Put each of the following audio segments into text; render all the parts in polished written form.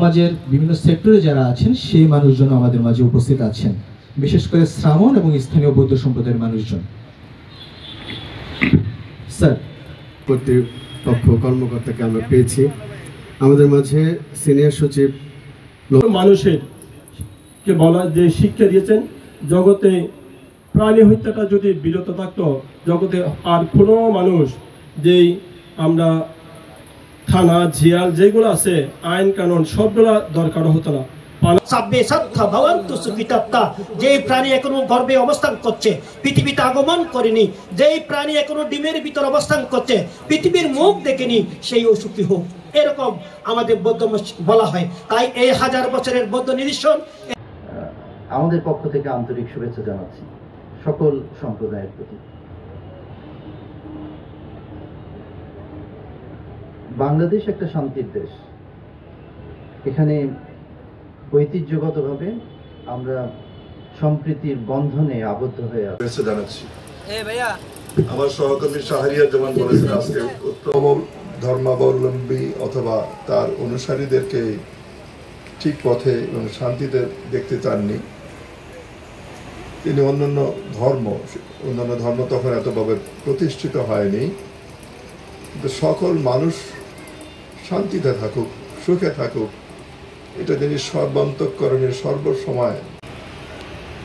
সমাজের বিভিন্ন সেক্টরে যারা আছেন সেই মানুষজন আমাদের মাঝে উপস্থিত আছেন, বিশেষ করে শ্রাবণ এবং স্থানীয় বৌদ্ধ সম্প্রদায়ের মানুষজন। স্যার, কর্তৃপক্ষ কর্মকর্তাকে আমরা পেয়েছি আমাদের মাঝে। সিনিয়র সচিব মানুষের কে বলা যে শিক্ষা দিয়েছেন, জগতে প্রাণী হত্যাটা যদি বিরত থাকতো, জগতে আর কোনো মানুষ যেই আমরা থানা জিয়াল যেগুলো আছে আইন কানুন সবগুলা দরকার হতো না। যেই প্রাণী এখনো গর্ভে অবস্থান করছে, পৃথিবীতে আগমন করেনি, যেই প্রাণী এখনো ডিমের ভিতর অবস্থান করছে, পৃথিবীর মুখ দেখেনি, সেই অসুখী হোক, এরকম আমাদের বৌদ্ধ বলা হয়। তাই এই 1000 বছরের বৌদ্ধ নিদর্শন। আমাদের পক্ষ থেকে আন্তরিক শুভেচ্ছা জানাচ্ছি সকল সম্প্রদায়ের প্রতি। বাংলাদেশ একটা শান্তির দেশ। এখানে ঐতিহ্যগতভাবে আমরা সম্প্রীতির বন্ধনে আবদ্ধ হয়ে আছি। জানাচ্ছি আমার সহকর্মী শাহরিয়ার জামান বলেছেন, আজকে উত্তম ধর্মাবলম্বী অথবা তার অনুসারীদেরকে ঠিক পথে এবং শান্তিতে দেখতে চাননি তিনি। অন্যান্য ধর্ম তখন এতভাবে প্রতিষ্ঠিত হয়নি, কিন্তু সকল মানুষ শান্তিতে থাকুক, সুখে থাকুক, এটা তিনি সর্বান্তঃকরণের সর্বসময়।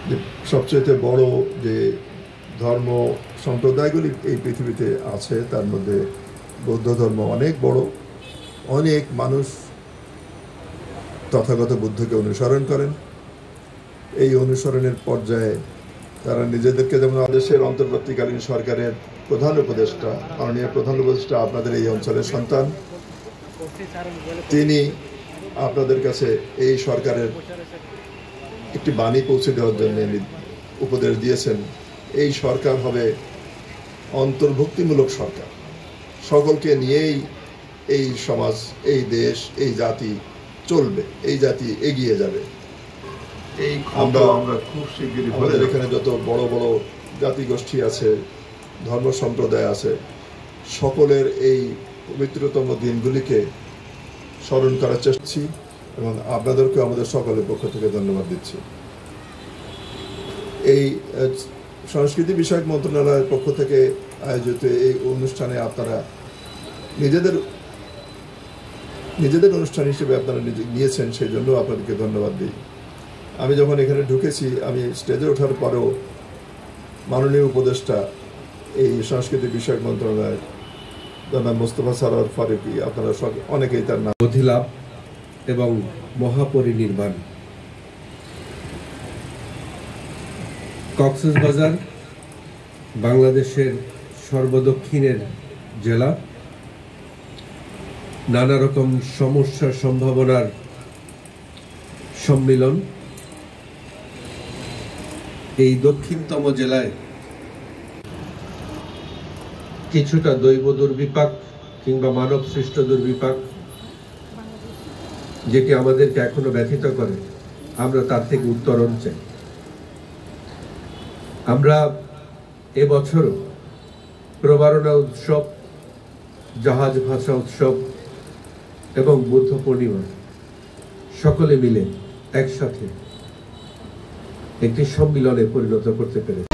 যে সবচেয়ে বড় যে ধর্ম সম্প্রদায়গুলি এই পৃথিবীতে আছে তার মধ্যে বৌদ্ধ ধর্ম অনেক বড়। অনেক মানুষ তথাগত বুদ্ধকে অনুসরণ করেন। এই অনুসরণের পর্যায়ে তারা নিজেদেরকে, যেমন দেশের অন্তর্বর্তীকালীন সরকারের প্রধান উপদেষ্টা, মাননীয় প্রধান উপদেষ্টা আপনাদের এই অঞ্চলের সন্তান, তিনি আপনাদের কাছে এই সরকারের একটি বাণী পৌঁছে দেওয়ার জন্য উপদেশ দিয়েছেন। এই সরকার হবে অন্তর্ভুক্তিমূলক সরকার, সকলকে নিয়েই এই সমাজ, এই দেশ, এই জাতি চলবে, এই জাতি এগিয়ে যাবে। এই আমরা খুব শীঘ্রই আমাদের এখানে যত বড় বড় জাতিগোষ্ঠী আছে, ধর্ম সম্প্রদায় আছে, সকলের এই পবিত্রতম দিনগুলিকে স্মরণ করার চেষ্টা করছি এবং আপনাদেরকে আমাদের সকলের পক্ষ থেকে ধন্যবাদ দিচ্ছি। এই সংস্কৃতি বিষয়ক মন্ত্রণালয়ের পক্ষ থেকে আয়োজিত এই অনুষ্ঠানে আপনারা নিজেদের অনুষ্ঠান হিসেবে আপনারা নিয়েছেন, সেই জন্য আপনাদেরকে ধন্যবাদ দিই। আমি যখন এখানে ঢুকেছি, আমি স্টেজে ওঠার পরেও মাননীয় উপদেষ্টা এই সংস্কৃতি বিষয়ক মন্ত্রণালয়ের জনাব মোস্তফা সরোয়ার ফারুকী, আপনারা অনেকেই তার নাম অধিলাভ এবং মহাপরিনির্বাণ। কক্সবাজার বাংলাদেশের সর্বদক্ষিণের জেলা, নানা রকম সমস্যা সম্ভাবনার সম্মিলন। এই দক্ষিণতম জেলায় কিছুটা দৈব দুর্বিপাক কিংবা মানব সৃষ্ট দুর্বিপাক যেটি আমাদেরকে এখনো ব্যথিত করে, আমরা তার থেকে উত্তরণ চাই। আমরা এবছরও প্রবারণা উৎসব, জাহাজ ভাষা উৎসব এবং বুদ্ধ পূর্ণিমা সকলে মিলে একসাথে একটি সম্মিলনে পরিণত করতে পেরেছি।